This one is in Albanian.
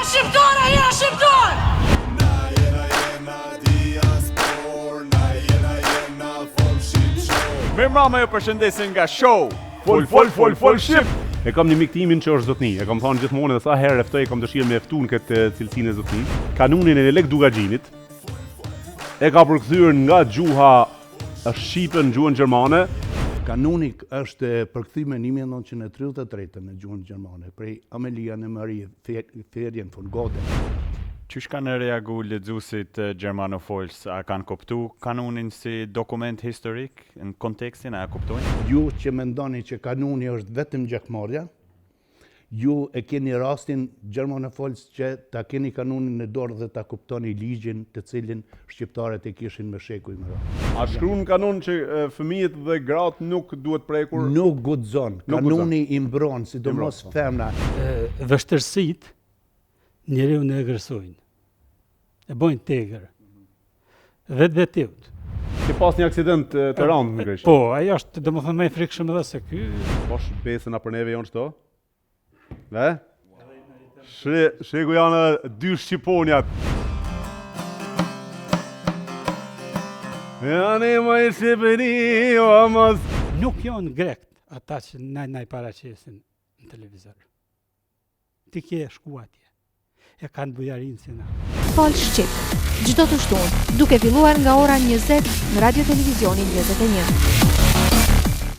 shqiptar, a jena shqiptar! Mirëmbrëma, ju përshëndesin nga show Fol Shqip. E kam një mik timin që është zotni. E kam thënë gjithmonë edhe sa herë ftoj kam dëshirë me ftun këtë cilësinë e zotni. Kanunin e Lek Dugaxhinit e ka përkthyer nga gjuha shqipe në gjuhën gjermane. Kanuni është përkthyer në 1933 në gjuhën gjermane prej Amelia në Marie Ferien von Gode. Qysh kanë reagu lexuesit gjermanofolës? A kanë kuptu kanunin si dokument historik në kontekstin, a e kuptojnë? Ju që mendoni që kanuni është vetëm gjakmarrja, ju e keni rastin gjermanofolës që ta keni kanunin në dorë dhe ta kuptoni ligjin të cilin shqiptarët e kishin me shekuj më radhë. A shkruan kanun që fëmijët dhe gratë nuk duhet prekur? Nuk guxon. Kanuni i mbron, sidomos femna. Vështërsitë njeriu në egërsojnë, e bojnë tegër, vetë. Ke pas një aksident të randë në Greqi? Po, ajo është domethënë më e frikshëm edhe se ky. Posh besën a për neve jonë qëto? Ve? Shegu janë dy shqiponjat. Janë më i Shqipëri, o mos. Nuk janë grekt ata që na i paraqesin në televizor. Ti ke shku atje. E kanë bujarinë si na. Fol Shqip, çdo të shtunë, duke filluar nga ora 20 në Radio Televizionin 21.